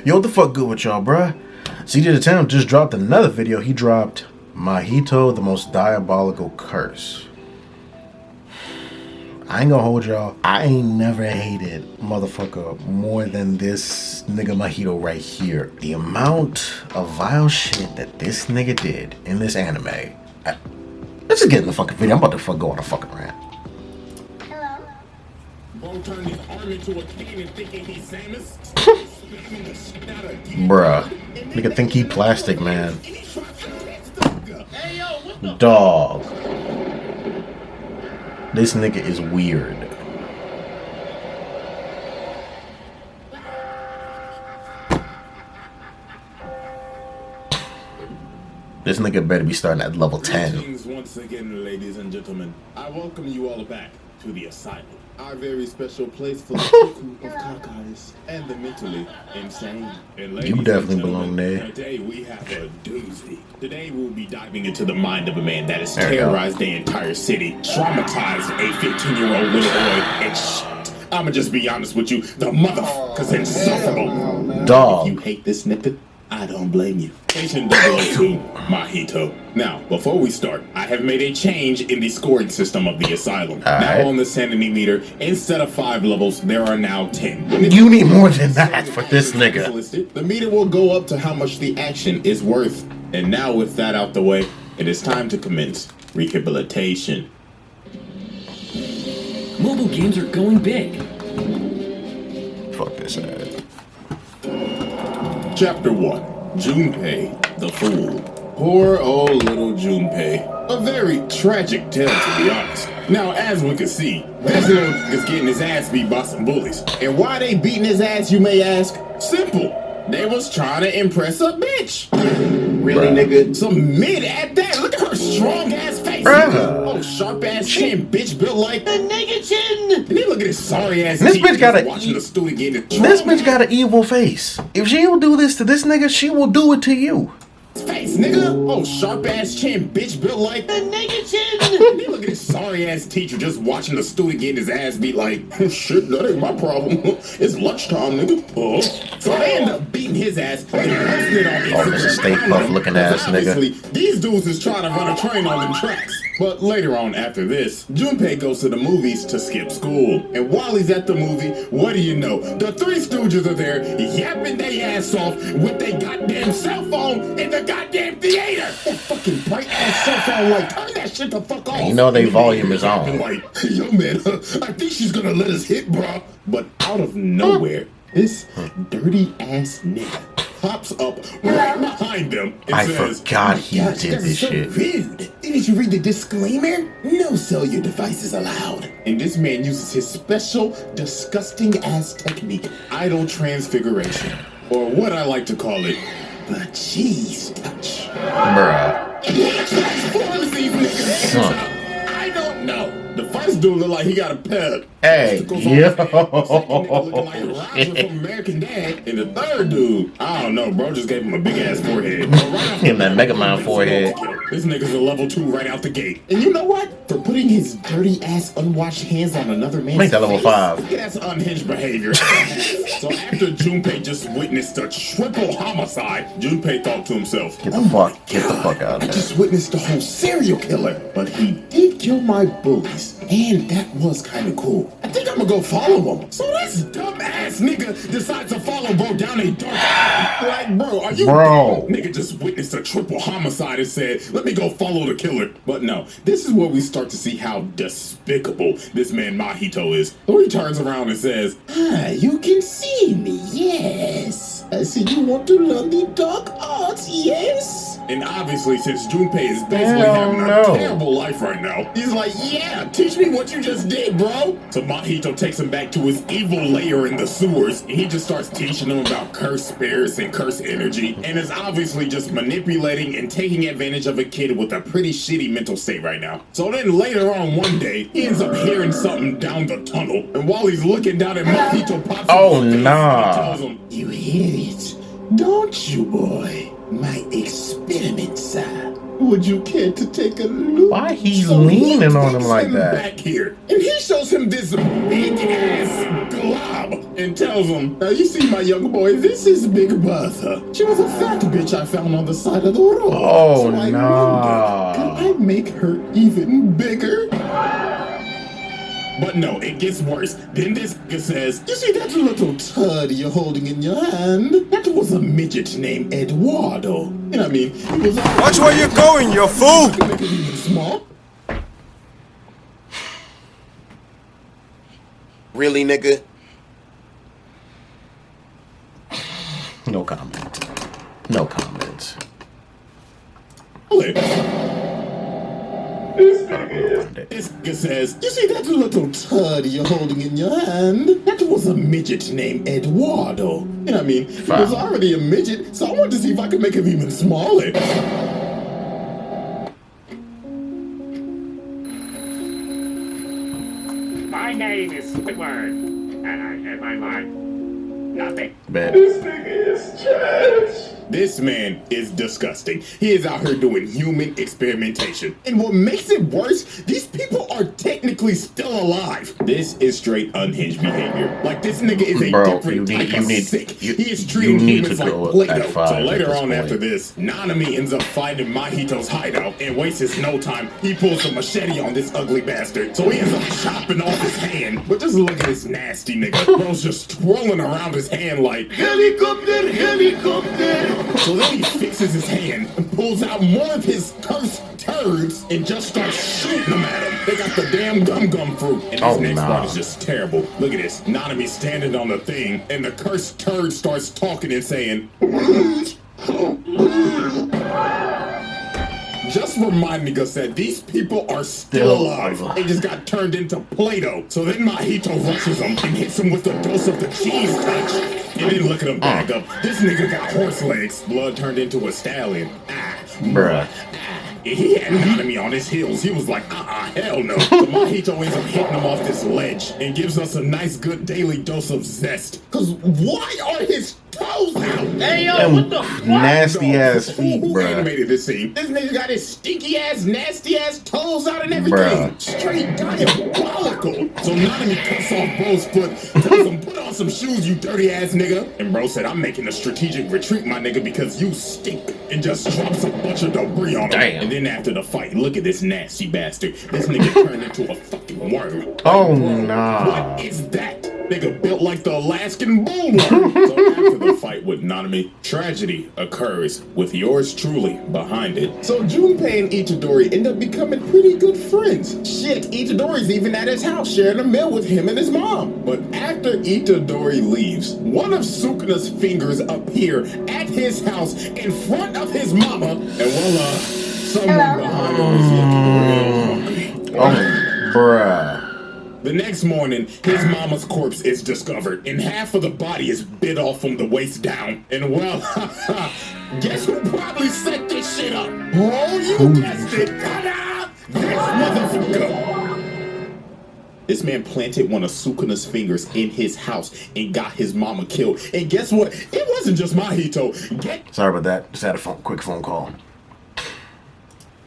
Yo, what the fuck good with y'all, bruh? See, Dachamp just dropped another video. He dropped Mahito, the most diabolical curse. I ain't gonna hold y'all. I ain't never hated motherfucker more than this nigga Mahito right here. The amount of vile shit that this nigga did in this anime. Let's just get in the fucking video. I'm about to go on a fucking rant. Turn his arm into a cannon thinking he's Samus. Bruh. Nigga think he plastic, man. Dog. This nigga is weird. This nigga better be starting at level 10. Once again, ladies and gentlemen, I welcome you all back to the asylum. Our very special place for the cuckoo of cockeyes and the mentally insane. And you definitely belong there. Today we have a doozy. Today we'll be diving into the mind of a man that has terrorized the entire city, traumatized a 15-year-old little boy, and shit. I'ma just be honest with you, the motherfucker's insufferable. Dog. If you hate this snippet, I don't blame you. Station 002, Mahito. Now, before we start, I have made a change in the scoring system of the asylum. Now on the sanity meter, instead of 5 levels, there are now 10. You need more than that for this nigga. The meter will go up to how much the action is worth. And now with that out the way, it is time to commence rehabilitation. Mobile games are going big. Fuck this ass. Chapter 1. Junpei, the Fool. Poor old little Junpei. A very tragic tale, to be honest. Now, as we can see, this little is getting his ass beat by some bullies. And why they beating his ass, you may ask? Simple. They was trying to impress a bitch. Really, nigga? Some mid at that. Look at her strong ass face. Oh, sharp ass chin, bitch built like a nigga chin. And then look at his sorry ass. This bitch got watching the student get this bitch got an evil face. If she will do this to this nigga, she will do it to you. Face, nigga. Oh, sharp ass chin, bitch built like a nigga chin. Then look at this sorry ass teacher just watching the student getting his ass beat like, shit, that ain't my problem. It's lunchtime, nigga. Oh. So they end up beating his ass and posting it on Oh, this is Stay Puft looking ass nigga. These dudes is trying to run a train on them tracks. But later on after this, Junpei goes to the movies to skip school. And while he's at the movie, what do you know? The Three Stooges are there yapping their ass off with their goddamn cell phone in the goddamn theater. That fucking bright ass cell phone, like, turn that shit the fuck off. You know they volume is on. Like, yo man, I think she's gonna let us hit, bro. But out of nowhere, this dirty ass nigga pops up right behind them and says, forgot he did this shit. Rude. Didn't you read the disclaimer? No cellular devices allowed. And this man uses his special, disgusting ass technique, idle transfiguration. Or what I like to call it, the cheese touch. Bruh. I don't know. The first dude look like he got a pet. Hey, yo. From American Dad. And the third dude, I don't know, bro, just gave him a big ass forehead. In that Mega Man forehead. This nigga's a level 2 right out the gate. And you know what? For putting his dirty ass unwashed hands on another man's make that level 5. Yeah, that's unhinged behavior. So after Junpei just witnessed a triple homicide, Junpei thought to himself, get the fuck out of there. I just witnessed a whole serial killer, but he did kill my bullies. And that was kind of cool. I think I'm gonna go follow him. So this dumb ass nigga decides to follow bro down a dark alley. Like, bro, are you nigga just witnessed a triple homicide and said, let me go follow the killer. But no, this is where we start to see how despicable this man Mahito is. So he turns around and says, you can see me, yes. I see you want to learn the dark arts, yes. And obviously, since Junpei is basically having a terrible life right now, he's like, yeah, teach me what you just did, bro. So Mahito takes him back to his evil lair in the sewers, and he just starts teaching him about cursed spirits and cursed energy, and is obviously just manipulating and taking advantage of a kid with a pretty shitty mental state right now. So then later on one day, he ends up hearing something down the tunnel, and while he's looking down at Mahito pops oh, nah. tells him, you hear it? Don't you, boy? My experiment, sir. Would you care to take a look? Why he leaning on him like that? Back here, and he shows him this big ass glob and tells him, "Now you see, my young boy, this is Big Bertha. She was a fat bitch I found on the side of the road. Oh, so I nah. wondered, could I make her even bigger?" But no, it gets worse. Then this nigga says, "You see that little turd you're holding in your hand? That was a midget named Eduardo. You know what I mean? He was Watch where you're going, you fool! Make it even small." Really, nigga? No comment. No comments. This nigga says, "You see that little turd you're holding in your hand? That was a midget named Eduardo. You know what I mean? He was already a midget, so I wanted to see if I could make him even smaller." My name is Squidward, and I am my life. Nothing. Bet. This man is disgusting. He is out here doing human experimentation. And what makes it worse, these people are technically still alive. This is straight unhinged behavior. Like, this nigga is a different type of sick. He is treating humans like Play-Doh. So later on after this, Nanami ends up finding Mahito's hideout and wastes no time. He pulls a machete on this ugly bastard. So he ends up chopping off his hand. But just look at this nasty nigga. Bro's just twirling around his hand like, "Helicopter, helicopter." So then he fixes his hand and pulls out more of his cursed turds and just starts shooting them at him. They got the damn gum fruit. And this next part is just terrible. Look at this. Nanami standing on the thing, and the cursed turd starts talking and saying, just reminding us that these people are still alive. They just got turned into Play-Doh. So then Mahito rushes them and hits him with the dose of the cheese touch. And then look at him back up. This nigga got horse legs. Blood turned into a stallion. Bruh. He had Nanami on his heels. He was like, hell no. So Mahito ends up hitting him off this ledge and gives us a nice good daily dose of zest. Cause why are his toes out? Hey, yo, what the fuck? Nasty ass feet, Who bruh. animated this scene? This nigga got his stinky ass, nasty ass toes out and everything. Bruh. Straight diabolical. So Nanami cuts off Bro's foot, tells him, "Put on some shoes, you dirty ass nigga." And Bro said, "I'm making a strategic retreat, my nigga, because you stink." And just drops a bunch of debris on him. Damn. And then after the fight, look at this nasty bastard. This nigga turned into a fucking worm. Oh, Bro, nah. What is that? Nigga built like the Alaskan bullworm. So after the fight with Nanami, tragedy occurs with yours truly behind it. So Junpei and Itadori end up becoming pretty good friends. Shit, Itadori's even at his house sharing a meal with him and his mom. But after Itadori leaves, one of Sukuna's fingers appear at his house in front of his mama, and voila, someone behind him is looking real hungry. Bruh. The next morning, his mama's corpse is discovered, and half of the body is bit off from the waist down. And well, guess who probably set this shit up? Oh, you guessed it! Ta-da! This motherfucker! This man planted one of Sukuna's fingers in his house and got his mama killed. And guess what? It wasn't just Mahito. Sorry about that. Just had a quick phone call.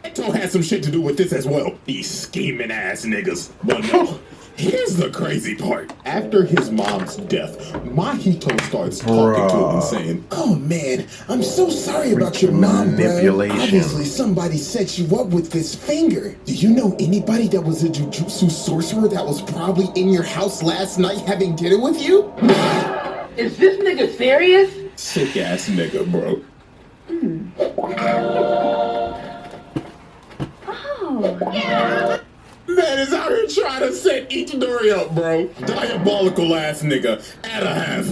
Geto had some shit to do with this as well. These scheming ass niggas. But no. Here's the crazy part. After his mom's death, Mahito starts talking to him and saying, "Oh man, I'm so sorry about your mom, bro. Manipulation. Obviously somebody set you up with this finger. Do you know anybody that was a jujutsu sorcerer that was probably in your house last night having dinner with you?" Is this nigga serious? Sick ass nigga, bro. Man is out here trying to set Itadori up, bro. Diabolical ass nigga. At a half.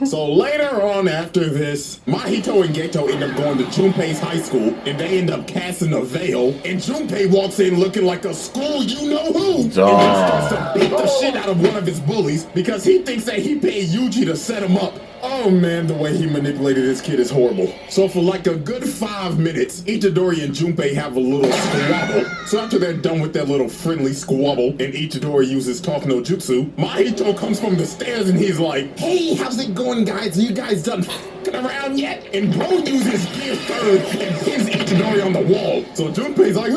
So later on after this, Mahito and Geto end up going to Junpei's high school, and they end up casting a veil, and Junpei walks in looking like a school you-know-who, and then starts to beat the shit out of one of his bullies because he thinks that he paid Yuji to set him up. Oh man, the way he manipulated this kid is horrible. So for like a good 5 minutes, Itadori and Junpei have a little squabble. So after they're done with that little friendly squabble and Itadori uses talk no jutsu, Mahito comes from the stairs and he's like, "Hey, how's it going, guys? Are you guys done f***ing around yet?" And bro uses gear third and pins Itadori on the wall. So Junpei's like,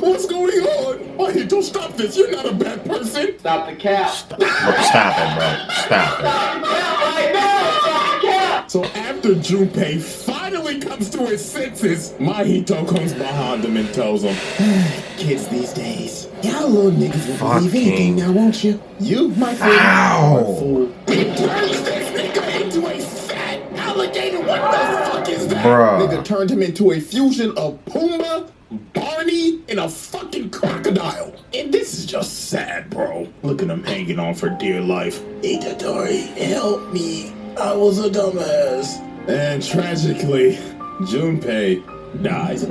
what's going on? Mahito, stop this. You're not a bad person. Stop the cap. Stop it, bro. Stop it. So after Junpei finally comes to his senses, Mahito comes behind him and tells him, "Kids these days, y'all little niggas will believe anything now, won't you? You, my friend, are a fool." He turns this nigga into a fat alligator. What the fuck is that? Bruh. Nigga turned him into a fusion of Pumbaa, Barney, and a fucking crocodile. And this is just sad, bro. Look at him hanging on for dear life. "Itadori, help me. I was a dumbass." And tragically, Junpei dies.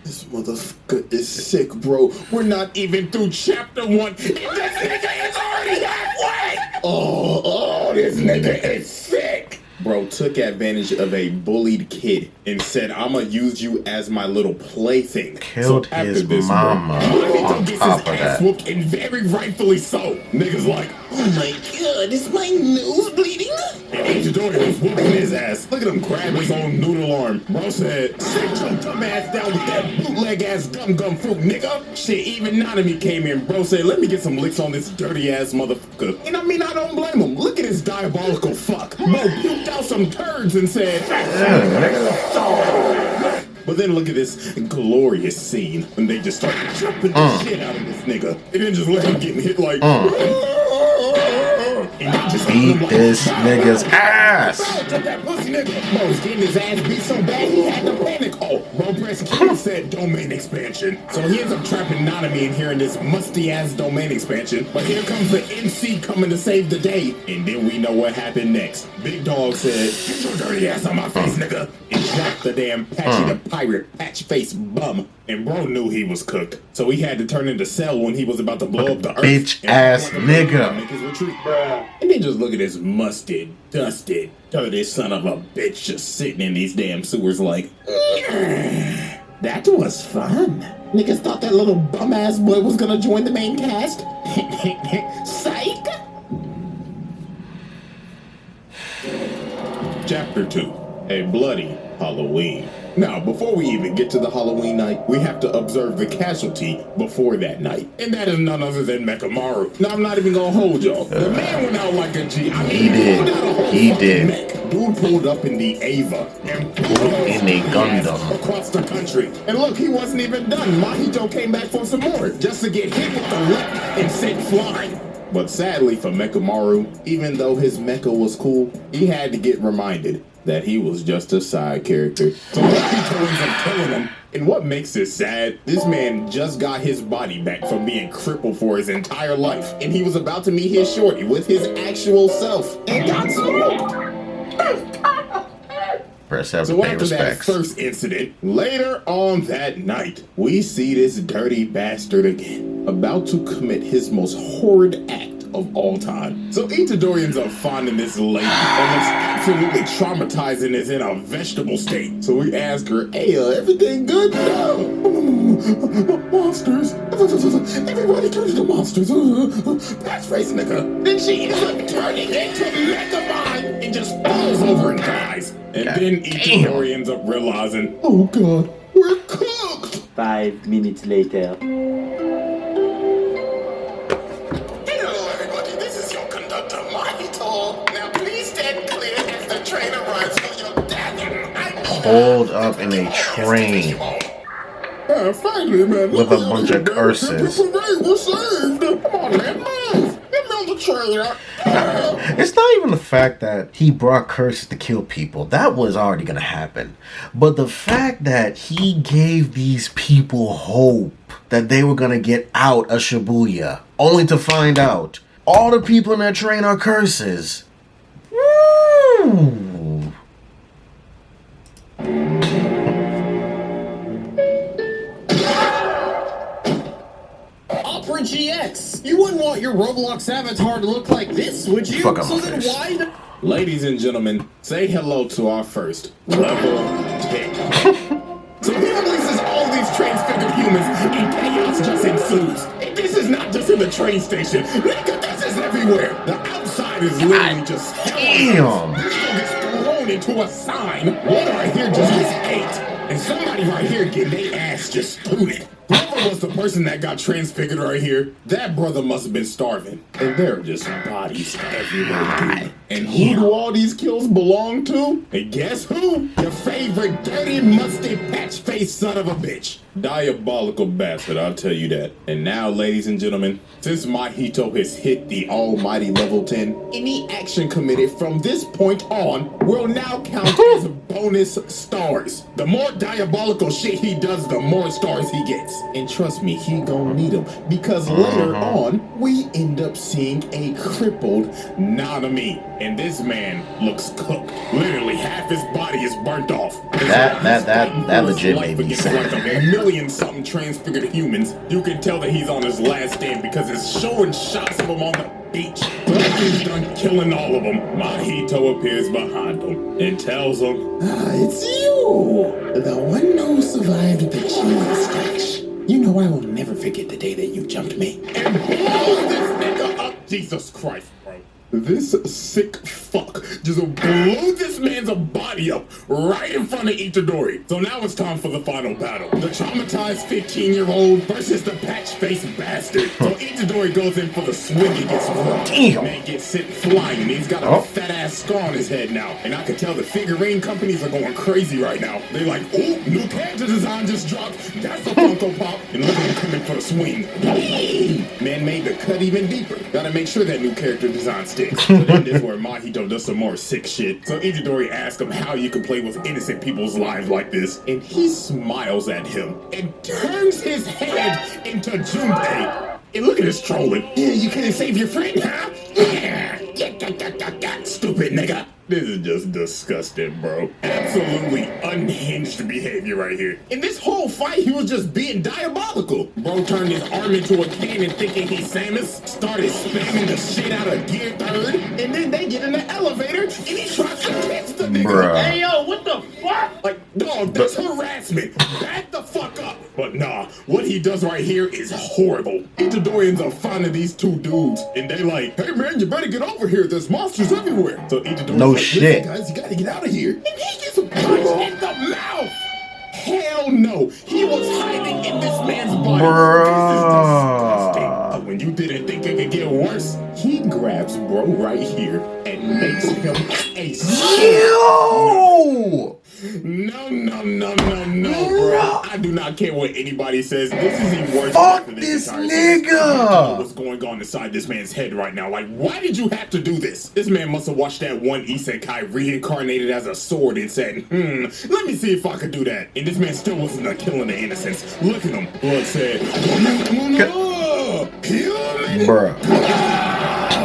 This motherfucker is sick, bro. We're not even through chapter 1, and this nigga is already halfway! Oh, this nigga is sick! Bro took advantage of a bullied kid and said, "I'ma use you as my little plaything." Killed his mama on top of that. Whooped, and very rightfully so. Niggas like, "Oh my god, is my nose bleeding?" And Itadori was whooping his ass. Look at him grab his own noodle arm. Bro said, "Sit your dumb ass down with that bootleg ass gum fruit, nigga." Shit, even Nanami came in. Bro said, "Let me get some licks on this dirty ass motherfucker." And I mean, I don't blame him. Look at his diabolical fuck. Bro puked out some turds and said, but then look at this glorious scene when they just start jumping the shit out of this nigga. And then just let him get hit like, and they just beat this nigga's ass. Bro, that pussy nigga. Bro was getting his ass beat so bad he had to panic. Oh, bro press Q said domain expansion. So he ends up trapping Nanami in here in this musty ass domain expansion. But here comes the MC coming to save the day. And then we know what happened next. Big Dog said, "Get your dirty ass on my face, nigga." And dropped the damn Patchy the pirate patch face bum. And bro knew he was cooked. So he had to turn into Cell when he was about to blow up the earth. Bitch ass nigga. Make his retreat, bruh. And then just look at this musted, dusted, dirty son of a bitch just sitting in these damn sewers like, that was fun. Niggas thought that little bum ass boy was gonna join the main cast. Psych. Chapter 2, A Bloody Halloween. Now, before we even get to the Halloween night, we have to observe the casualty before that night. And that is none other than Mekamaru. Now, I'm not even gonna hold y'all. The man went out like a G. I mean, He did. pulled out a whole He fucking did. mech. Dude pulled up in the Ava and pulled In a Gundam. across the country. And look, he wasn't even done. Mahito came back for some more, just to get hit with the left and sent flying. But sadly for Mekamaru, even though his mecha was cool, he had to get reminded that he was just a side character. So Mahito ends up killing him. And what makes this sad, this man just got his body back from being crippled for his entire life. And he was about to meet his shorty with his actual self and got smoked. Press F to So pay after that respects. first incident, later on that night, we see this dirty bastard again, about to commit his most horrid act of all time. So Itadori ends up finding this lady and looks absolutely traumatized and is in a vegetable state. So we ask her, "Hey, everything good?" "No. Monsters. Everybody turns into monsters. Patch face nigga." Then she ends up turning into Megamind and just falls over and dies. And God then Itadori ends up realizing, "Oh god, we're cooked." 5 minutes later. Hello everybody, this is your conductor, Mahito. Now please stand clear as the train arrives for your death. Hold up in a train Finally, man. with a bunch of curses. We're saved. Come on, man, move. Get me on the train. It's not even the fact that he brought curses to kill people. That was already going to happen. But the fact that he gave these people hope that they were going to get out of Shibuya, only to find out all the people in that train are curses. Woo! GX. You wouldn't want your Roblox avatar to look like this, would you? Fuck on So my then face. why? Ladies and gentlemen, say hello to our first level 10. So he releases all these transfigured humans, and chaos just ensues. And this is not just in the train station. Nigga, this is everywhere. The outside is literally just hell. This gets thrown into a sign. One right here just gets ate. And somebody right here getting their ass just tooted. Whoever was the person that got transfigured right here, that brother must have been starving. And there are just bodies everywhere, dude. And who do all these kills belong to? And guess who? Your favorite dirty, musty, patch-faced son of a bitch. Diabolical bastard, I'll tell you that. And now, ladies and gentlemen, since Mahito has hit the almighty level 10, any action committed from this point on will now count as bonus stars. The more diabolical shit he does, the more stars he gets. And trust me, he gon' need them. Because later on, we end up seeing a crippled Nanami. And this man looks cooked. Literally, half his body is burnt off. That legit made me sad. Like a million something transfigured humans. You can tell that he's on his last stand because it's showing shots of him on the beach. But after he's done killing all of them, Mahito appears behind him and tells him, it's you, the one who survived the cheese scratch. You know I will never forget the day that you jumped me. And blows this nigga up. Jesus Christ, bro. This sick fuck just blew this man's body up right in front of Itadori. So now it's time for the final battle. The traumatized 15-year-old versus the patch-faced bastard. So Itadori goes in for the swing and gets broke. Damn. Man gets sent flying and he's got a fat-ass scar on his head now. And I can tell the figurine companies are going crazy right now. They're like, ooh, new character design just dropped. That's a Funko Pop. And look at him coming for the swing. Man made the cut even deeper. Gotta make sure that new character design sticks. So then this is where Mahito does some more sick shit. So Itadori asks him how you can play with innocent people's lives like this. And he smiles at him and turns his head into Junpei. And look at this trolling. Yeah, you couldn't save your friend, huh? Yeah. Stupid nigga. This is just disgusting, bro. Absolutely unhinged behavior right here. In this whole fight, he was just being diabolical. Bro turned his arm into a cannon thinking he's Samus, started spamming the shit out of Gear 3rd, and then they get in the elevator, and he tries to catch the nigga. Bruh. Hey, yo, what the fuck? Like, dog, that's harassment. Back the fuck up. But nah, what he does right here is horrible. Itadorians are finding these two dudes, and they like, hey man, you better get over here. There's monsters everywhere. So Itadori's No like, shit. Guys, you gotta get out of here. And he gets punched in the mouth. Hell no. He was hiding in this man's body. This is disgusting. But when you didn't think it could get worse, he grabs bro right here and makes him a Yo! No, bro. I do not care what anybody says. This is the worst Fuck part of this entire series. nigga! I don't know what's going on inside this man's head right now? Like, why did you have to do this? This man must have watched that one isekai reincarnated as a sword and said, let me see if I could do that. And this man still wasn't killing the innocents. Look at him. Blood said, Bruh.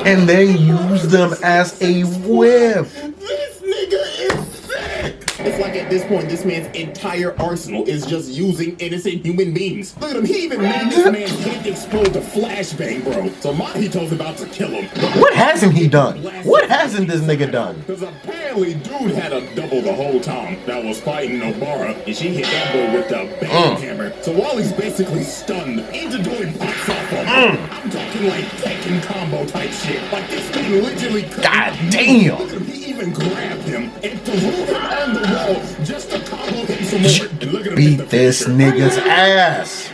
And then use them as a whip. This nigga is sick! It's like at this point, this man's entire arsenal is just using innocent human beings. Look at him, he even made this man's head explode to flashbang, bro. So Mahito's about to kill him. What hasn't he done? What hasn't this nigga done? Because apparently dude had a double the whole time that was fighting Nobara, and she hit that boy with the bang hammer. So while he's basically stunned, Itadori pops off on him. I'm talking like Tekken combo type shit. Like this man literally God damn! Look at him, he even grabbed him and threw him on the wall just to combo him some more. And look at him Beat this nigga's ass.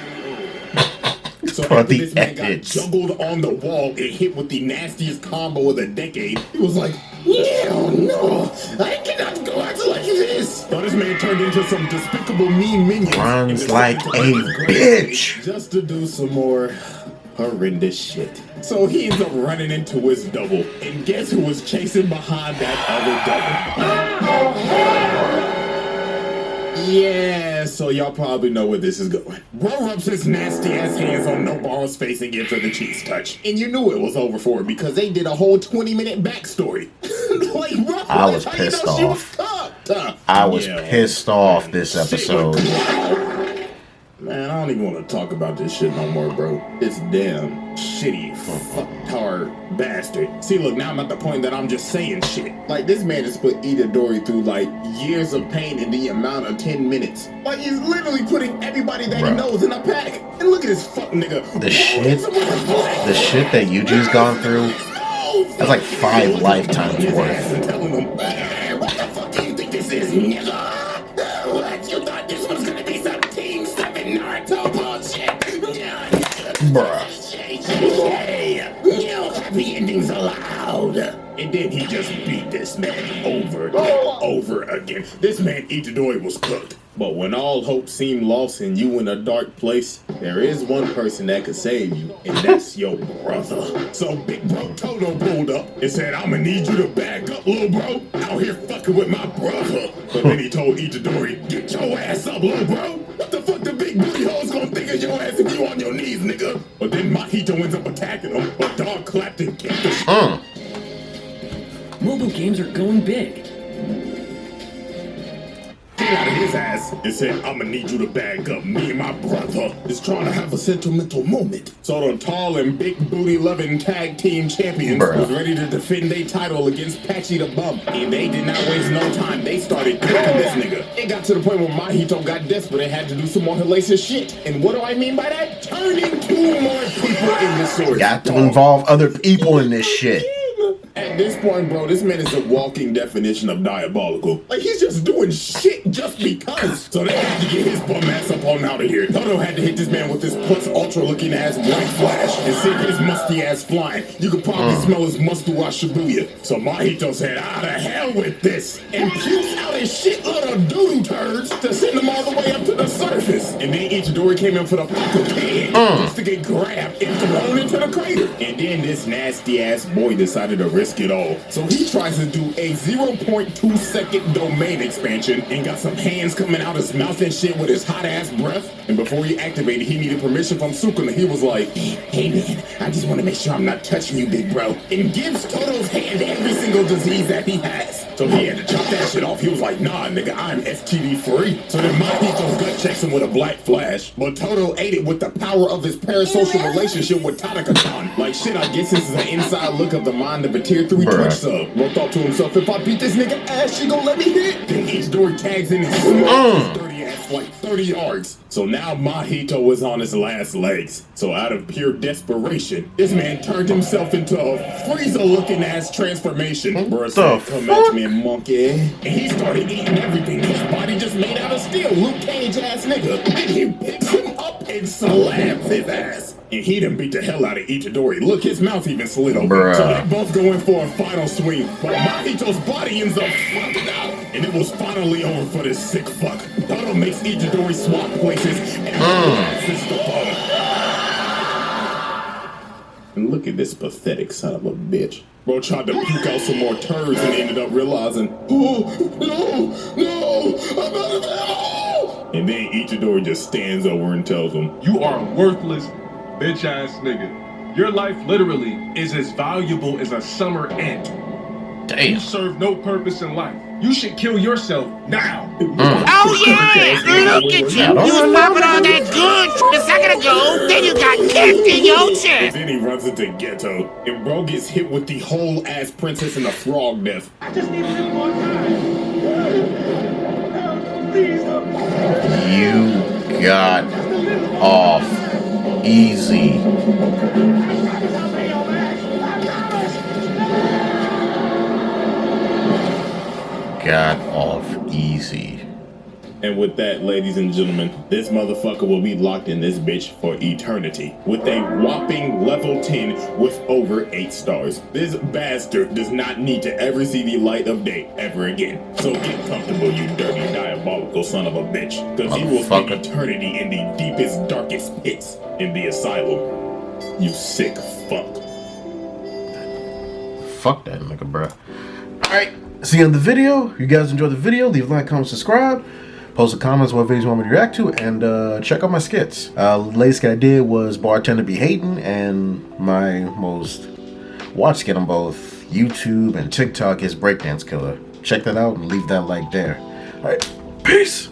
So For after the this man got edits. juggled on the wall and hit with the nastiest combo of the decade, he was like, hell no, I cannot go out like this. So this man turned into some despicable mean minions. Runs and like decided to a run his grave bitch. just to do some more horrendous shit. So he ends up running into his double. And guess who was chasing behind that other double? Yeah, so y'all probably know where this is going. Bro rubs his nasty ass hands on Nobara's face and gives her the cheese touch. And you knew it was over for her because they did a whole 20-minute backstory. Like, bro, I was that's how you pissed know she was off. cooked. I was pissed off this episode. Man, I don't don't even want to talk about this shit no more, bro. It's damn shitty, fucktard bastard. See, look, now I'm at the point that I'm just saying shit. Like, this man has put Itadori through, like, years of pain in the amount of 10 minutes. Like, he's literally putting everybody that he knows in a pack. And look at this fuck nigga. The shit that Yuji's gone through, that's like 5 lifetimes worth. And telling him, what the fuck do you think this is, nigga? What? You thought this was gonna be some Team 7 Naruto bullshit? Bruh. No happy endings allowed. And then he just beat this man over and over again. This man Itadori was cooked. But when all hope seemed lost and you in a dark place, there is one person that could save you, and that's your brother. So Big Bro Toto pulled up and said, I'ma need you to back up, little bro. Out here fucking with my brother. But then he told Itadori, get your ass up, little bro. What the fuck the big booty hoes gonna think of your ass if you on your knees, nigga? But then Mahito ends up attacking him, but dog clapped and kicked him. Mobile games are going big. Out of his ass and said, I'ma need you to back up. Me and my brother is trying to have a sentimental moment. So the tall and big booty loving tag team champions was ready to defend their title against Patchy the Bum. And they did not waste no time. They started cooking this nigga. It got to the point where Mahito got desperate and had to do some more hellacious shit. And what do I mean by that? Turning 2 more people in the sword. Got to involve other people in this shit. At this point, bro, this man is a walking definition of diabolical. Like, he's just doing shit just because. So they had to get his bum ass up on out of here. Toto had to hit this man with this plus ultra looking ass white flash and send his musty ass flying. You could probably smell his must through Shibuya. So Mahito said, out of hell with this, and pukes out his shitload of doo-doo turds to send them all the way up to the surface. And then Itadori came in for the fucking head just to get grabbed and thrown into the crater. And then this nasty ass boy decided to risk it all. So he tries to do a 0.2 second domain expansion and got some hands coming out his mouth and shit with his hot ass breath. And before he activated, he needed permission from Sukuna. He was like, hey man, I just want to make sure I'm not touching you, big bro. And gives Toto's hand every single disease that he has. So he had to chop that shit off. He was like, nah, nigga, I'm STD free. So then Mahito's gut checks him with a black flash. But Toto ate it with the power of his parasocial relationship with Tanaka-chan. Like, shit, I guess this is an inside look of the mind of a tier 3 Twitch sub. Ro thought to himself, if I beat this nigga ass, she gon' let me hit. Then Itadori tags in and smacks his dirty ass like 30 yards. So now Mahito is on his last legs. So out of pure desperation, this man turned himself into a Frieza-looking ass transformation. Bruh said, come at me, monkey. And he started eating everything. His body just made out of steel. Luke Cage ass nigga. And he picks him up and slams his ass. And he done beat the hell out of Itadori. Look, his mouth even slid open. So they both go in for a final swing. But Mahito's body ends up fucking out. And it was finally over for this sick fuck. Toto makes Itadori swap places and passes the ball. And look at this pathetic son of a bitch. Bro tried to puke out some more turds and ended up realizing, oh, no, I'm out of hell. And then Itadori just stands over and tells him, you are a worthless, bitch ass nigga. Your life literally is as valuable as a summer ant. Damn. You serve no purpose in life. You should kill yourself now. Oh yeah! Look at you! You was popping all that good a second ago, then you got kicked in your chest! And then he runs into Ghetto, and bro gets hit with the whole ass princess and the frog death. I just need a little more time. You got off easy. Got off easy. And with that, ladies and gentlemen, this motherfucker will be locked in this bitch for eternity with a whopping level 10 with over 8 stars. This bastard does not need to ever see the light of day ever again. So get comfortable, you dirty, diabolical son of a bitch, because he will spend eternity in the deepest, darkest pits in the asylum. You sick fuck. Fuck that nigga, bruh. Alright, see you in the video. You guys enjoyed the video, leave a like, comment, subscribe. Post the comments what videos you want me to react to, and check out my skits. Latest skit I did was Bartender Be Hatin', and my most watched skit on both YouTube and TikTok is Breakdance Killer. Check that out and leave that like there. Alright, peace!